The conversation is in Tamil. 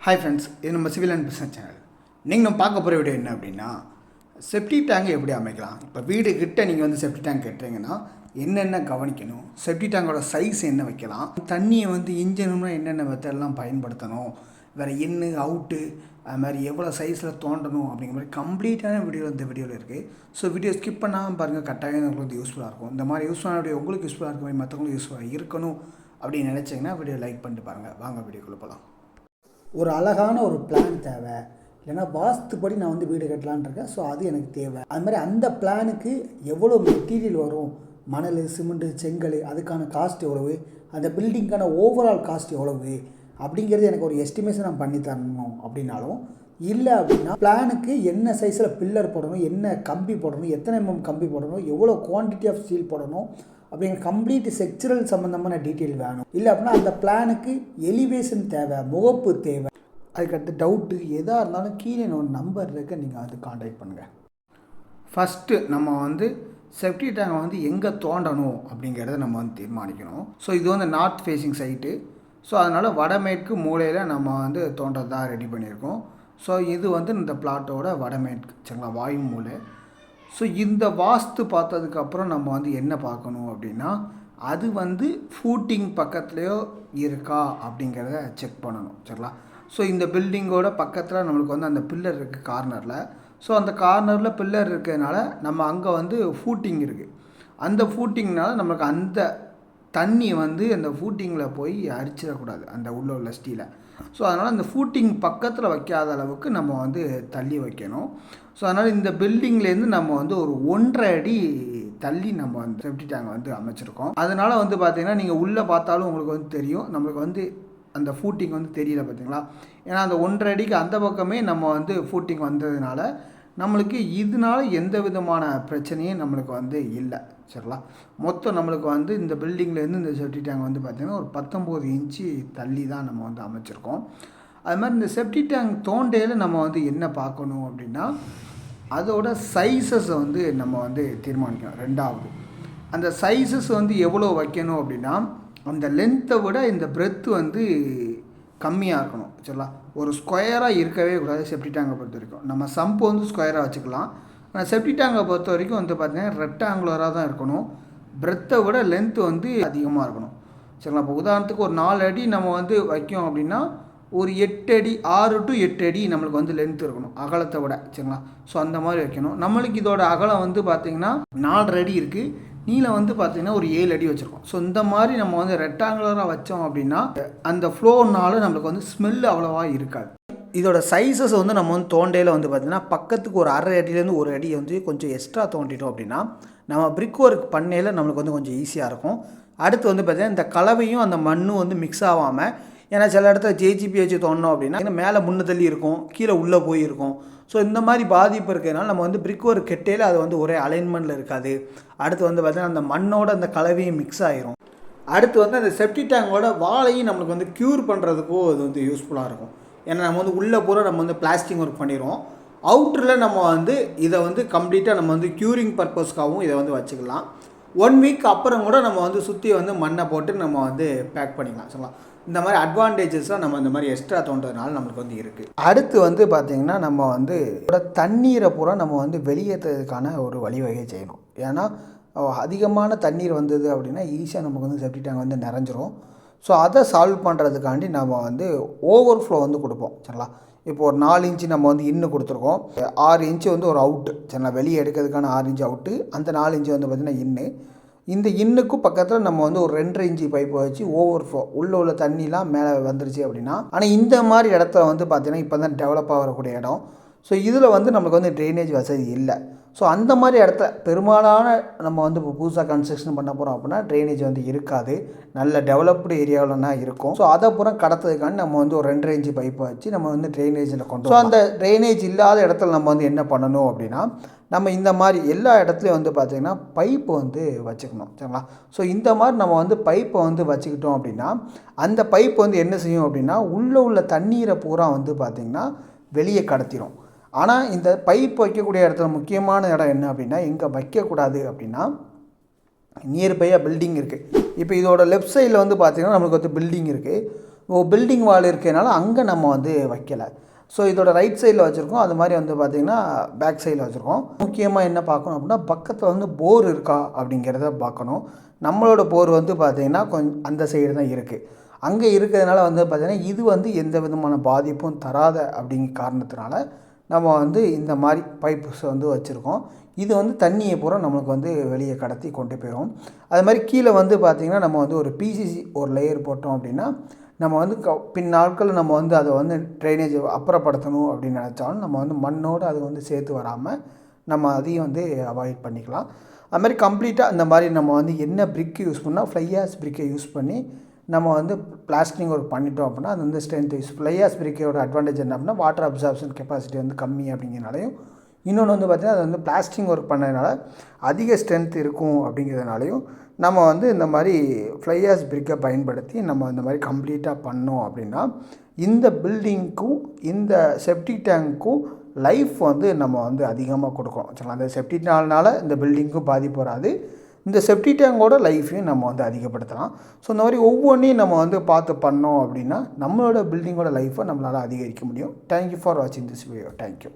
ஹாய் ஃப்ரெண்ட்ஸ், இது நம்ம சிவில் அண்ட் பிஸ்னஸ் சேனல். நீங்கள் நம்ம பார்க்க போகிற வீடியோ என்ன அப்படின்னா, செப்டி டேங்க் எப்படி அமைக்கலாம். இப்போ வீடு கிட்ட நீங்கள் வந்து செப்டி டேங்க் கட்டுறீங்கன்னா என்னென்ன கவனிக்கணும், செப்டி டேங்கோட சைஸ் என்ன வைக்கலாம், தண்ணியை வந்து இன்ஜினும்னா என்னென்ன மெத்தட்லாம் பயன்படுத்தணும், வேறு இன்னு அவுட்டு அது மாதிரி எவ்வளோ சைஸில் தோண்டணும் அப்படிங்கிற மாதிரி கம்ப்ளீட்டான வீடியோ இந்த வீடியோவில் இருக்குது. ஸோ வீடியோ ஸ்கிப் பண்ணாமல் பாருங்கள், கட்டாயம் உங்களுக்கு வந்து யூஸ்ஃபுல்லாக இருக்கும். இந்த மாதிரி யூஸ்ஃபுல்லான வீடியோ உங்களுக்கு யூஸ்ஃபுல்லாக இருக்க மாதிரி மற்றவங்களுக்கு யூஸ்ஃபுல்லாக இருக்கணும் அப்படின்னு நினச்சிங்கன்னா வீடியோ லைக் பண்ணிட்டு பாருங்கள். வாங்க வீடியோக்குள்ளே போகலாம். ஒரு அழகான ஒரு பிளான் தேவை, ஏன்னா வாஸ்துப்படி நான் வந்து வீடு கட்டலான் இருக்கேன். ஸோ அது எனக்கு தேவை. அது மாதிரி அந்த பிளானுக்கு எவ்வளோ மெட்டீரியல் வரும், மணல், சிமெண்ட்டு, செங்கல், அதுக்கான காஸ்ட் எவ்வளவு, அந்த பில்டிங்க்கான ஓவரால் காஸ்ட் எவ்வளவு அப்படிங்கிறது எனக்கு ஒரு எஸ்டிமேஷன் நான் பண்ணி தரணும். அப்படின்னாலும் இல்லை அப்படின்னா பிளானுக்கு என்ன சைஸில் பில்லர் போடணும், என்ன கம்பி போடணும், எத்தனை கம்பி போடணும், எவ்வளோ குவான்டிட்டி ஆஃப் ஸ்டீல் போடணும் அப்படிங்கிற கம்ப்ளீட் செக்சுரல் சம்மந்தமான டீட்டெயில் வேணும். இல்லை அப்படின்னா அந்த பிளானுக்கு எலிவேஷன் தேவை, முகப்பு தேவை. அதுக்கடுத்து டவுட்டு எதாக இருந்தாலும் கீழே ஒரு நம்பர் இருக்க, நீங்கள் வந்து காண்டாக்ட் பண்ணுங்கள். ஃபஸ்ட்டு நம்ம வந்து செப்டி டேங்கை வந்து எங்கே தோண்டணும் அப்படிங்கிறத நம்ம வந்து தீர்மானிக்கணும். ஸோ இது வந்து நார்த் ஃபேஸிங் சைட்டு. ஸோ அதனால் வடமேற்கு மூலையில் நம்ம வந்து தோண்டதான் ரெடி பண்ணியிருக்கோம். ஸோ இது வந்து இந்த பிளாட்டோட வடமேற்கு சரிங்களா, வாயு மூலை. ஸோ இந்த வாஸ்து பார்த்ததுக்கப்புறம் நம்ம வந்து என்ன பார்க்கணும் அப்படின்னா, அது வந்து ஃபூட்டிங் பக்கத்துலேயோ இருக்கா அப்படிங்கிறத செக் பண்ணணும் சரிங்களா. ஸோ இந்த பில்டிங்கோட பக்கத்தில் நம்மளுக்கு வந்து அந்த பில்லர் இருக்குது கார்னரில். ஸோ அந்த கார்னரில் பில்லர் இருக்கிறதுனால நம்ம அங்கே வந்து ஃபூட்டிங் இருக்குது. அந்த ஃபூட்டிங்னால நம்மளுக்கு அந்த தண்ணி வந்து அந்த ஃபூட்டிங்கில் போய் அரிச்சிடக்கூடாது அந்த உள்ள ஸ்டீலை. ஸோ அதனால் அந்த ஃபூட்டிங் பக்கத்தில் வைக்காத அளவுக்கு நம்ம வந்து தள்ளி வைக்கணும். ஸோ அதனால் இந்த பில்டிங்லேருந்து நம்ம வந்து ஒரு 1.5 அடி தள்ளி நம்ம வந்து செப்டி டேங்க் வந்து அமைச்சிருக்கோம். அதனால் வந்து பார்த்திங்கன்னா நீங்கள் உள்ளே பார்த்தாலும் உங்களுக்கு வந்து தெரியும், நம்மளுக்கு வந்து அந்த ஃபூட்டிங் வந்து தெரியல பார்த்தீங்களா. ஏன்னா அந்த 1.5 அடிக்கு அந்த பக்கமே நம்ம வந்து ஃபூட்டிங் வந்ததுனால நம்மளுக்கு இதனால எந்த விதமான பிரச்சனையும் நம்மளுக்கு வந்து இல்லை சரிங்களா. மொத்தம் நம்மளுக்கு வந்து இந்த பில்டிங்லேருந்து இந்த செப்டி டேங்க் வந்து பார்த்திங்கன்னா ஒரு 19 இன்ச்சு தள்ளி தான் நம்ம வந்து அமைச்சிருக்கோம். அது மாதிரி இந்த செப்டி டேங்க் தோண்டையில் நம்ம வந்து என்ன பார்க்கணும் அப்படின்னா, அதோட சைஸஸை வந்து நம்ம வந்து தீர்மானிக்கணும். ரெண்டாவது அந்த சைஸஸ் வந்து எவ்வளோ வைக்கணும் அப்படின்னா, அந்த லென்த்தை விட இந்த பிரெத்து வந்து கம்மியாக இருக்கணும் சரிங்களா. ஒரு ஸ்கொயராக இருக்கவே கூடாது செப்டி டேங்கை பொறுத்த வரைக்கும். நம்ம சம்பு வந்து ஸ்கொயராக வச்சுக்கலாம். ஆனால் செப்டி டேங்கை பொறுத்த வரைக்கும் வந்து பார்த்திங்கன்னா ரெக்டாங்குலராக தான் இருக்கணும். பிரெத்தை விட லென்த்து வந்து அதிகமாக இருக்கணும் சரிங்களா. இப்போ உதாரணத்துக்கு ஒரு 4 அடி நம்ம வந்து வைக்கோம் அப்படின்னா ஒரு 8 அடி 6 to 8 அடி நம்மளுக்கு வந்து லென்த் இருக்கணும் அகலத்தை விட சரிங்களா. ஸோ அந்த மாதிரி வைக்கணும். நம்மளுக்கு இதோட அகலம் வந்து பார்த்திங்கன்னா 4.5 அடி இருக்குது, நீளம் வந்து பார்த்திங்கன்னா ஒரு 7 அடி வச்சுருக்கோம். ஸோ இந்த மாதிரி நம்ம வந்து ரெக்டாங்குலராக வச்சோம் அப்படின்னா அந்த ஃப்ளோனால நம்மளுக்கு வந்து ஸ்மெல் அவ்வளோவா இருக்காது. இதோட சைஸஸ் வந்து நம்ம வந்து தோண்டையில் வந்து பார்த்திங்கன்னா பக்கத்துக்கு ஒரு 1/2 அடியிலேருந்து 1 அடி வந்து கொஞ்சம் எக்ஸ்ட்ரா தோண்டிட்டோம் அப்படின்னா நம்ம பிரிக் ஒர்க் பண்ணையில் நம்மளுக்கு வந்து கொஞ்சம் ஈஸியாக இருக்கும். அடுத்து வந்து பார்த்திங்கன்னா இந்த கலவையும் அந்த மண்ணும் வந்து மிக்ஸ் ஆகாமல், ஏன்னா சில இடத்துல ஜேஜிபி வச்சு தோண்டணும் அப்படின்னா மேலே முன்ன தள்ளி இருக்கும், கீழே உள்ளே போயிருக்கும். ஸோ இந்த மாதிரி பாதிப்பு இருக்கிறதுனால நம்ம வந்து பிரிக் ஒர்க் கெட்டையில் அது வந்து ஒரே அலைன்மெண்ட்டில் இருக்காது. அடுத்து வந்து பார்த்திங்கன்னா அந்த மண்ணோட அந்த கலவையும் மிக்ஸ் ஆகிரும். அடுத்து வந்து அந்த செப்டி டேங்கோட வாழையும் நம்மளுக்கு வந்து க்யூர் பண்ணுறதுக்கும் அது வந்து யூஸ்ஃபுல்லாக இருக்கும். ஏன்னா நம்ம வந்து உள்ளே பூரா நம்ம வந்து பிளாஸ்டிக் ஒர்க் பண்ணிடுவோம். அவுட்டரில் நம்ம வந்து இதை வந்து கம்ப்ளீட்டாக நம்ம வந்து க்யூரிங் பர்பஸ்க்காகவும் இதை வந்து வச்சுக்கலாம். 1 வீக் அப்புறம் கூட நம்ம வந்து சுற்றி வந்து மண்ணை போட்டு நம்ம வந்து பேக் பண்ணிக்கலாம் சொல்லலாம். இந்த மாதிரி அட்வான்டேஜஸ்லாம் நம்ம இந்த மாதிரி எக்ஸ்ட்ரா தோன்றதுனால நம்மளுக்கு வந்து இருக்குது. அடுத்து வந்து பார்த்திங்கன்னா நம்ம வந்து தண்ணீரை பூரா நம்ம வந்து வெளியேற்றதுக்கான ஒரு வழிவகை செய்யணும். ஏன்னா அதிகமான தண்ணீர் வந்தது அப்படின்னா ஈஸியாக நமக்கு வந்து செப்டி டேங்க் வந்து நிறைஞ்சிரும். ஸோ அதை சால்வ் பண்ணுறதுக்காண்டி நம்ம வந்து ஓவர் ஃப்ளோ வந்து கொடுப்போம் சரிங்களா. இப்போ ஒரு 4 இன்ச்சு நம்ம வந்து இன்னு கொடுத்துருக்கோம், 6 இன்ச்சு வந்து ஒரு அவுட்டு சரிங்களா, வெளியே எடுக்கிறதுக்கான 6 இன்ச்சு அவுட்டு, அந்த 4 இன்ச்சு வந்து பார்த்திங்கன்னா இன்னு. இந்த இன்னுக்கும் பக்கத்தில் நம்ம வந்து ஒரு 2.5 இன்ச்சு பைப்பை வச்சு ஓவர் ஃப்ளோ உள்ள தண்ணிலாம் மேலே வந்துருச்சு அப்படின்னா. ஆனால் இந்த மாதிரி இடத்துல வந்து பார்த்திங்கன்னா இப்போ தான் டெவலப் ஆகக்கூடிய இடம். ஸோ இதில் வந்து நம்மளுக்கு வந்து ட்ரைனேஜ் வசதி இல்லை. ஸோ அந்த மாதிரி இடத்துல பெரும்பாலான நம்ம வந்து இப்போ புதுசாக கன்ஸ்ட்ரக்ஷன் பண்ண போகிறோம் அப்படின்னா ட்ரைனேஜ் வந்து இருக்காது, நல்ல டெவலப்டு ஏரியாவில்னா இருக்கும். ஸோ அதை பூரா கடத்துறதுக்காண்டி நம்ம வந்து ஒரு 2.5 இன்ச்சு பைப்பை வச்சு நம்ம வந்து ட்ரைனேஜில் கொண்டு. ஸோ அந்த ட்ரைனேஜ் இல்லாத இடத்துல நம்ம வந்து என்ன பண்ணணும் அப்படின்னா, நம்ம இந்த மாதிரி எல்லா இடத்துலையும் வந்து பார்த்திங்கன்னா பைப்பு வந்து வச்சுக்கணும் சரிங்களா. ஸோ இந்த மாதிரி நம்ம வந்து பைப்பை வந்து வச்சுக்கிட்டோம் அப்படின்னா அந்த பைப் வந்து என்ன செய்யும் அப்படின்னா உள்ள தண்ணீரை பூரா வந்து பார்த்திங்கன்னா வெளியே கடத்திடும். ஆனால் இந்த பைப் வைக்கக்கூடிய இடத்துல முக்கியமான இடம் என்ன அப்படின்னா, எங்கே வைக்கக்கூடாது அப்படின்னா நியர்பையாக பில்டிங் இருக்குது. இப்போ இதோட லெஃப்ட் சைடில் வந்து பார்த்திங்கன்னா நம்மளுக்கு வந்து பில்டிங் இருக்குது. பில்டிங் வால் இருக்கனால அங்கே நம்ம வந்து வைக்கலை. ஸோ இதோட ரைட் சைடில் வச்சுருக்கோம். அது மாதிரி வந்து பார்த்திங்கன்னா பேக் சைடில் வச்சுருக்கோம். முக்கியமாக என்ன பார்க்கணும் அப்படின்னா பக்கத்தில் வந்து போர் இருக்கா அப்படிங்கிறத பார்க்கணும். நம்மளோட போர் வந்து பார்த்திங்கன்னா கொஞ்சம் அந்த சைடு தான் இருக்குது. அங்கே இருக்கிறதுனால வந்து பார்த்திங்கன்னா இது வந்து எந்த விதமான பாதிப்பும் தராத அப்படிங்கிற காரணத்தினால நம்ம வந்து இந்த மாதிரி பைப்ஸ் வந்து வச்சுருக்கோம். இது வந்து தண்ணியை பூரா நம்மளுக்கு வந்து வெளியே கடத்தி கொண்டு போயிடும். அது மாதிரி கீழே வந்து பார்த்திங்கன்னா நம்ம வந்து ஒரு பிசிசி ஒரு லேயர் போட்டோம் அப்படின்னா நம்ம வந்து பின் நாட்களில் நம்ம வந்து அதை வந்து ட்ரைனேஜ் அப்புறப்படுத்தணும் அப்படின்னு நினச்சாலும் நம்ம வந்து மண்ணோடு அது வந்து சேர்த்து வராமல் நம்ம அதையும் வந்து அவாய்ட் பண்ணிக்கலாம். அது மாதிரி கம்ப்ளீட்டாக இந்த மாதிரி நம்ம வந்து என்ன பிரிக்கு யூஸ் பண்ணால் ஃப்ளை ஆஷ் பிரிக்கை யூஸ் பண்ணி நம்ம வந்து பிளாஸ்டிங் ஒர்க் பண்ணிட்டோம் அப்படின்னா அது வந்து ஸ்ட்ரென்த் யூஸ். ஃப்ளை ஆஷ் பிரிக்கையோட அட்வான்டேஜ் என்ன அப்படின்னா வாட்டர் அப்சார்ப்ஷன் கெப்பாசிட்டி வந்து கம்மி அப்படிங்கிறனாலையும், இன்னொன்று வந்து பார்த்திங்கன்னா அது வந்து பிளாஸ்டிங் ஒர்க் பண்ணதுனால அதிக ஸ்ட்ரென்த் இருக்கும் அப்படிங்கிறதுனாலையும் நம்ம வந்து இந்த மாதிரி ஃப்ளை ஆஷ் பிரிக்கை பயன்படுத்தி நம்ம இந்த மாதிரி கம்ப்ளீட்டாக பண்ணோம் அப்படின்னா இந்த பில்டிங்க்கும் இந்த செப்டிக் டேங்க்கும் லைஃப் வந்து நம்ம வந்து அதிகமாக கொடுக்கணும். சரிங்களா? அந்த செப்டிக் டேங்க்னால இந்த பில்டிங்க்கும் பாதிப்பு வராது. இந்த செப்டிக் டேங்கோட லைஃப்பையும் நம்ம வந்து அதிகப்படுத்தலாம். ஸோ இந்த மாதிரி ஒவ்வொன்றையும் நம்ம வந்து பார்த்து பண்ணோம் அப்படின்னா நம்மளோட பில்டிங்கோட லைஃப்பை நம்மளால் அதிகரிக்க முடியும். தேங்க்யூ ஃபார் வாட்சிங் திஸ் வீடியோ. தேங்க்யூ.